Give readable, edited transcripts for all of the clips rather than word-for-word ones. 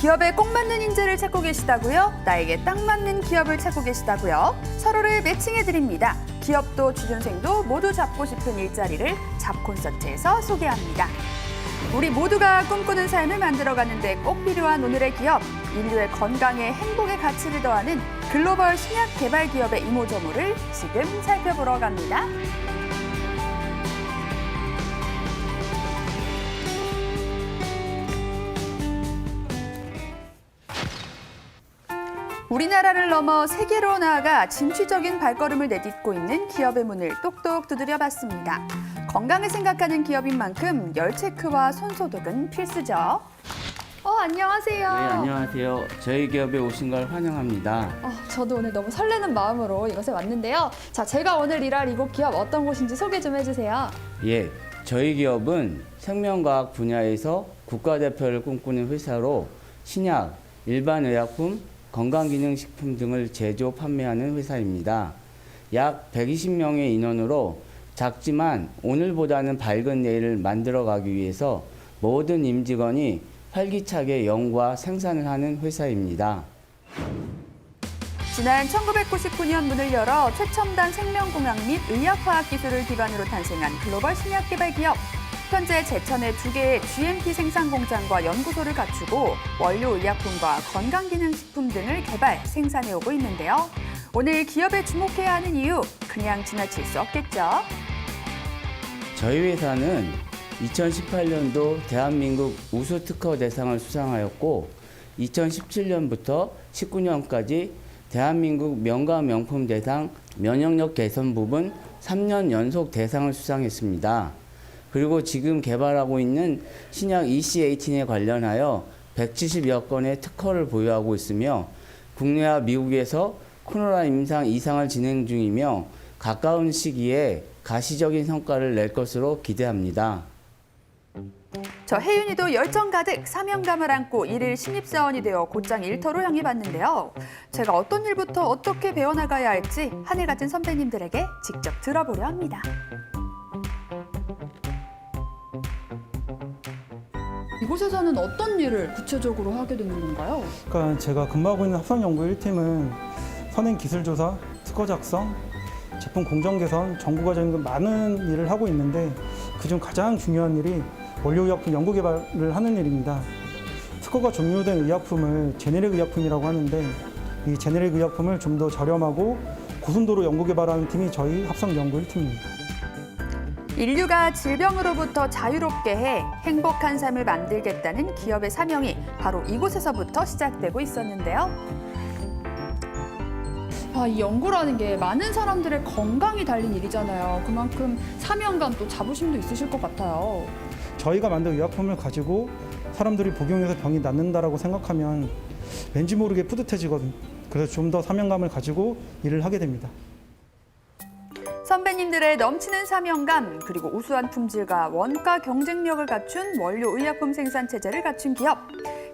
기업에 꼭 맞는 인재를 찾고 계시다고요? 나에게 딱 맞는 기업을 찾고 계시다고요? 서로를 매칭해드립니다. 기업도 취준생도 모두 잡고 싶은 일자리를 잡콘서트에서 소개합니다. 우리 모두가 꿈꾸는 삶을 만들어가는데 꼭 필요한 오늘의 기업, 인류의 건강에 행복의 가치를 더하는 글로벌 신약 개발 기업의 이모저모를 지금 살펴보러 갑니다. 우리나라를 넘어 세계로 나아가 진취적인 발걸음을 내딛고 있는 기업의 문을 똑똑 두드려봤습니다. 건강을 생각하는 기업인 만큼 열 체크와 손 소독은 필수죠. 안녕하세요. 네, 안녕하세요. 저희 기업에 오신 걸 환영합니다. 저도 오늘 너무 설레는 마음으로 이곳에 왔는데요. 자, 제가 오늘 일할 이곳 기업 어떤 곳인지 소개 좀 해주세요. 예, 저희 기업은 생명과학 분야에서 국가대표를 꿈꾸는 회사로 신약, 일반 의약품, 건강기능식품 등을 제조, 판매하는 회사입니다. 약 120명의 인원으로 작지만 오늘보다는 밝은 내일을 만들어가기 위해서 모든 임직원이 활기차게 연구와 생산을 하는 회사입니다. 지난 1999년 문을 열어 최첨단 생명공학 및 의학화학 기술을 기반으로 탄생한 글로벌 신약 개발 기업. 현재 제천에 2개의 GMP 생산 공장과 연구소를 갖추고 원료 의약품과 건강기능식품 등을 개발, 생산해오고 있는데요. 오늘 기업에 주목해야 하는 이유, 그냥 지나칠 수 없겠죠. 저희 회사는 2018년도 대한민국 우수 특허 대상을 수상하였고 2017년부터 19년까지 대한민국 명가 명품 대상 면역력 개선 부분 3년 연속 대상을 수상했습니다. 그리고 지금 개발하고 있는 신약 EC18에 관련하여 170여 건의 특허를 보유하고 있으며 국내와 미국에서 코로나 임상 2상을 진행 중이며 가까운 시기에 가시적인 성과를 낼 것으로 기대합니다. 저 혜윤이도 열정 가득 사명감을 안고 일일 신입사원이 되어 곧장 일터로 향해 봤는데요. 제가 어떤 일부터 어떻게 배워나가야 할지 하늘 같은 선배님들에게 직접 들어보려 합니다. 이곳에서는 어떤 일을 구체적으로 하게 되는 건가요? 그러니까 제가 근무하고 있는 합성연구 1팀은 선행 기술조사, 특허 작성, 제품 공정 개선, 정보 과정 등 많은 일을 하고 있는데 그중 가장 중요한 일이 원료의약품 연구 개발을 하는 일입니다. 특허가 종료된 의약품을 제네릭 의약품이라고 하는데 이 제네릭 의약품을 좀 더 저렴하고 고순도로 연구 개발하는 팀이 저희 합성연구 1팀입니다. 인류가 질병으로부터 자유롭게 해 행복한 삶을 만들겠다는 기업의 사명이 바로 이곳에서부터 시작되고 있었는데요. 이 연구라는 게 많은 사람들의 건강이 달린 일이잖아요. 그만큼 사명감 또 자부심도 있으실 것 같아요. 저희가 만든 의약품을 가지고 사람들이 복용해서 병이 낫는다라고 생각하면 왠지 모르게 뿌듯해지거든요. 그래서 좀 더 사명감을 가지고 일을 하게 됩니다. 선배님들의 넘치는 사명감, 그리고 우수한 품질과 원가 경쟁력을 갖춘 원료 의약품 생산 체제를 갖춘 기업.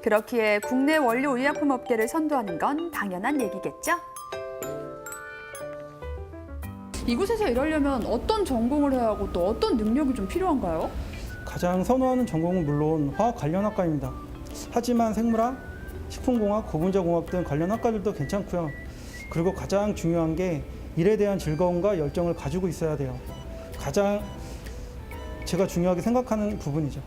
그렇기에 국내 원료 의약품 업계를 선도하는 건 당연한 얘기겠죠? 이곳에서 일하려면 어떤 전공을 해야 하고 또 어떤 능력이 좀 필요한가요? 가장 선호하는 전공은 물론 화학 관련 학과입니다. 하지만 생물학, 식품공학, 고분자공학 등 관련 학과들도 괜찮고요. 그리고 가장 중요한 게 일에 대한 즐거움과 열정을 가지고 있어야 돼요. 가장 제가 중요하게 생각하는 부분이죠.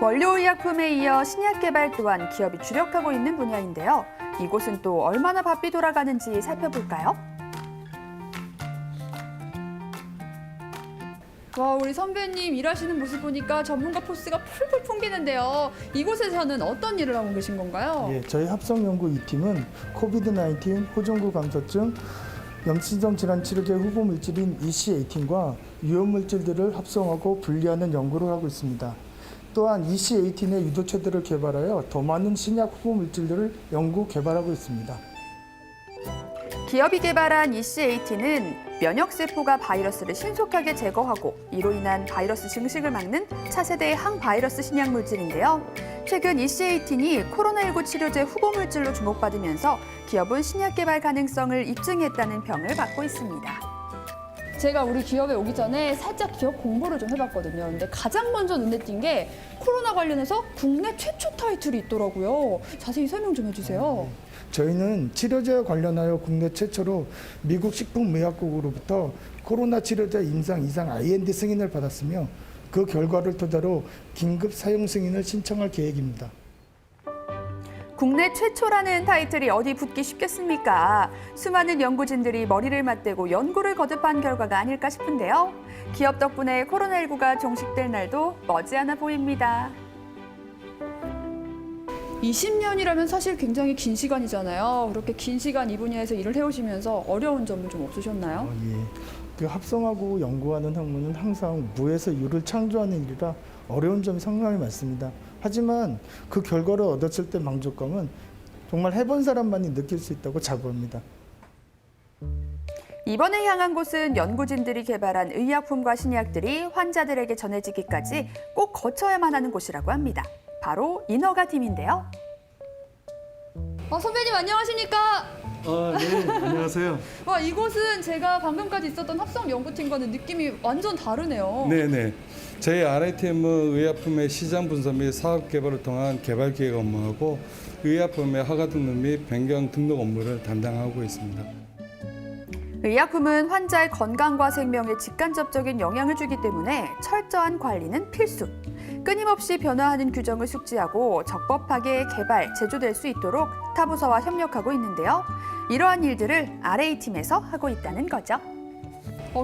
원료 의약품에 이어 신약 개발 또한 기업이 주력하고 있는 분야인데요. 이곳은 또 얼마나 바삐 돌아가는지 살펴볼까요? 와, 우리 선배님 일하시는 모습 보니까 전문가 포스가 풀풀 풍기는데요. 이곳에서는 어떤 일을 하고 계신 건가요? 예, 저희 합성연구 2팀은 코비드-19, 호종구 감소증, 염증성 질환 치료제 후보 물질인 EC18과 유효 물질들을 합성하고 분리하는 연구를 하고 있습니다. 또한 EC18의 유도체들을 개발하여 더 많은 신약 후보 물질들을 연구 개발하고 있습니다. 기업이 개발한 EC18은 면역세포가 바이러스를 신속하게 제거하고 이로 인한 바이러스 증식을 막는 차세대 항바이러스 신약물질인데요. 최근 EC18이 코로나19 치료제 후보물질로 주목받으면서 기업은 신약 개발 가능성을 입증했다는 평을 받고 있습니다. 제가 우리 기업에 오기 전에 살짝 기업 공부를 좀 해봤거든요. 근데 가장 먼저 눈에 띈 게 코로나 관련해서 국내 최초 타이틀이 있더라고요. 자세히 설명 좀 해주세요. 저희는 치료제와 관련하여 국내 최초로 미국 식품의약국으로부터 코로나 치료제 임상 이상 IND 승인을 받았으며 그 결과를 토대로 긴급 사용 승인을 신청할 계획입니다. 국내 최초라는 타이틀이 어디 붙기 쉽겠습니까? 수많은 연구진들이 머리를 맞대고 연구를 거듭한 결과가 아닐까 싶은데요. 기업 덕분에 코로나19가 종식될 날도 머지않아 보입니다. 20년이라면 사실 굉장히 긴 시간이잖아요. 그렇게 긴 시간 이 분야에서 일을 해오시면서 어려운 점은 좀 없으셨나요? 예. 그 합성하고 연구하는 학문은 항상 무에서 유를 창조하는 일이라 어려운 점이 상당히 많습니다. 하지만 그 결과를 얻었을 때 만족감은 정말 해본 사람만이 느낄 수 있다고 자부합니다. 이번에 향한 곳은 연구진들이 개발한 의약품과 신약들이 환자들에게 전해지기까지 꼭 거쳐야만 하는 곳이라고 합니다. 바로 인허가 팀인데요. 선배님 안녕하십니까? 네, 안녕하세요. 와, 이곳은 제가 방금까지 있었던 합성 연구팀과는 느낌이 완전 다르네요. 네네. 저희 RITM은 의약품의 시장 분석 및 사업 개발을 통한 개발 기획 업무하고 의약품의 허가 등록 및 변경 등록 업무를 담당하고 있습니다. 의약품은 환자의 건강과 생명에 직간접적인 영향을 주기 때문에 철저한 관리는 필수. 끊임없이 변화하는 규정을 숙지하고 적법하게 개발, 제조될 수 있도록 타 부서와 협력하고 있는데요. 이러한 일들을 RA팀에서 하고 있다는 거죠.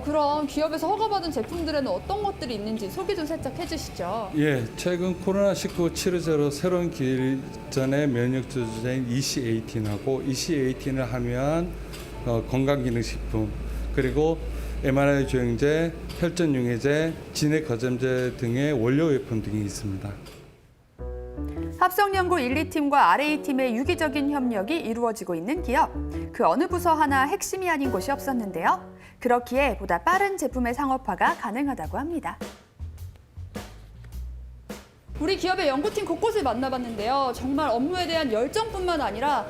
그럼 기업에서 허가받은 제품들에는 어떤 것들이 있는지 소개 좀 살짝 해주시죠. 예, 최근 코로나19 치료제로 새로운 기전의 면역 저주제인 EC18하고 EC18을 함유한 건강기능식품, 그리고 mRNA 조영제, 혈전융해제, 진액 거점제 등의 원료의품 등이 있습니다. 합성연구 1, 2팀과 RA팀의 유기적인 협력이 이루어지고 있는 기업. 그 어느 부서 하나 핵심이 아닌 곳이 없었는데요. 그렇기에 보다 빠른 제품의 상업화가 가능하다고 합니다. 우리 기업의 연구팀 곳곳을 만나봤는데요. 정말 업무에 대한 열정뿐만 아니라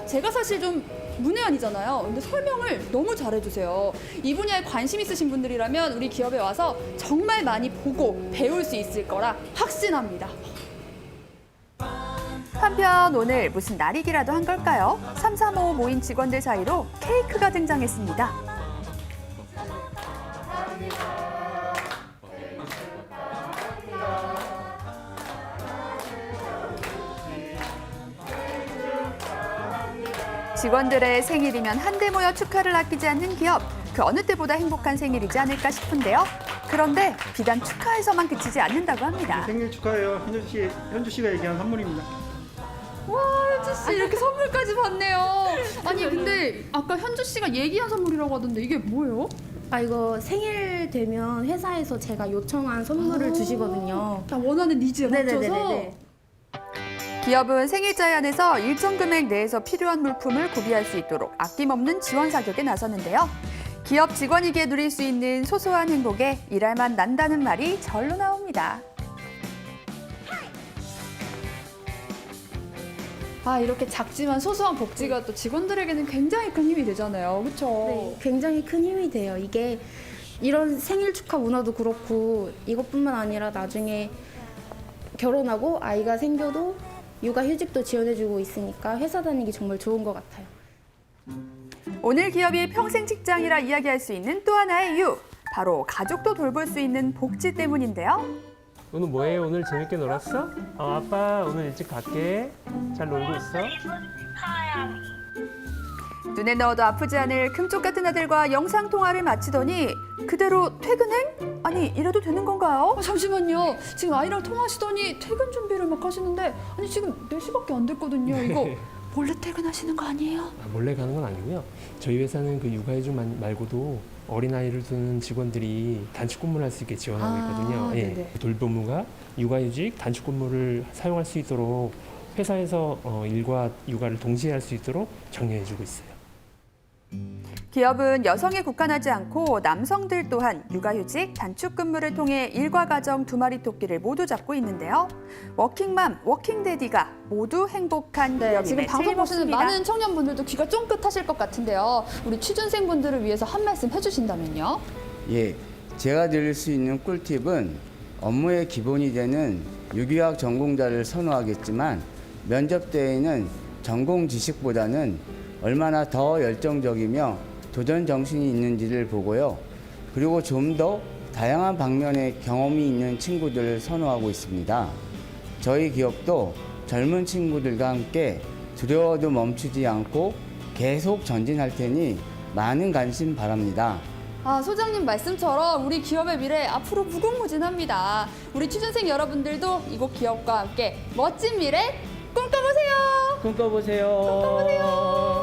제가 사실 좀 문외한이잖아요. 근데 설명을 너무 잘해주세요. 이 분야에 관심 있으신 분들이라면 우리 기업에 와서 정말 많이 보고 배울 수 있을 거라 확신합니다. 한편 오늘 무슨 날이기라도 한 걸까요? 335 모인 직원들 사이로 케이크가 등장했습니다. 직원들의 생일이면 한데 모여 축하를 아끼지 않는 기업. 그 어느 때보다 행복한 생일이지 않을까 싶은데요. 그런데 비단 축하에서만 그치지 않는다고 합니다. 생일 축하해요. 현주 씨가 얘기한 선물입니다. 와, 현주 씨 이렇게 선물까지 받네요. 아니 근데 아까 현주 씨가 얘기한 선물이라고 하던데 이게 뭐예요? 이거 생일 되면 회사에서 제가 요청한 선물을 주시거든요. 다 원하는 니즈에 맞춰서. 네네네네. 기업은 생일자에 한해서 일정 금액 내에서 필요한 물품을 구비할 수 있도록 아낌없는 지원 사격에 나섰는데요. 기업 직원이기에 누릴 수 있는 소소한 행복에 일할만 난다는 말이 절로 나옵니다. 이렇게 작지만 소소한 복지가 또 직원들에게는 굉장히 큰 힘이 되잖아요. 그렇죠? 네, 굉장히 큰 힘이 돼요. 이게 이런 생일 축하 문화도 그렇고 이것뿐만 아니라 나중에 결혼하고 아이가 생겨도 육아휴직도 지원해주고 있으니까 회사 다니기 정말 좋은 것 같아요. 오늘 기업이 평생 직장이라 이야기할 수 있는 또 하나의 이유. 바로 가족도 돌볼 수 있는 복지 때문인데요. 오늘 뭐해? 오늘 재밌게 놀았어? 아빠 오늘 일찍 갈게. 잘 놀고 있어? 눈에 넣어도 아프지 않을 금쪽 같은 아들과 영상통화를 마치더니 그대로 퇴근행? 아니 이래도 되는 건가요? 잠시만요. 지금 아이랑 통화하시더니 퇴근 준비를 막 하시는데 아니 지금 4시밖에 안 됐거든요. 이거 몰래 퇴근하시는 거 아니에요? 몰래 가는 건 아니고요. 저희 회사는 그 육아휴직 말고도 어린아이를 두는 직원들이 단축 근무를 할 수 있게 지원하고 있거든요. 네네. 돌봄무가 육아휴직 단축 근무를 사용할 수 있도록 회사에서 일과 육아를 동시에 할 수 있도록 격려해주고 있어요. 기업은 여성에 국한하지 않고 남성들 또한 육아휴직, 단축근무를 통해 일과 가정 두 마리 토끼를 모두 잡고 있는데요. 워킹맘, 워킹데디가 모두 행복한 기업임에 지금 방송 보시는 틀림없습니다. 많은 청년분들도 귀가 쫑긋하실 것 같은데요. 우리 취준생분들을 위해서 한 말씀 해주신다면요? 예, 제가 드릴 수 있는 꿀팁은 업무의 기본이 되는 유기화학 전공자를 선호하겠지만 면접 때에는 전공 지식보다는 얼마나 더 열정적이며 도전 정신이 있는지를 보고요. 그리고 좀 더 다양한 방면의 경험이 있는 친구들을 선호하고 있습니다. 저희 기업도 젊은 친구들과 함께 두려워도 멈추지 않고 계속 전진할 테니 많은 관심 바랍니다. 아, 소장님 말씀처럼 우리 기업의 미래 앞으로 무궁무진합니다. 우리 취준생 여러분들도 이곳 기업과 함께 멋진 미래 꿈꿔보세요. 꿈꿔보세요.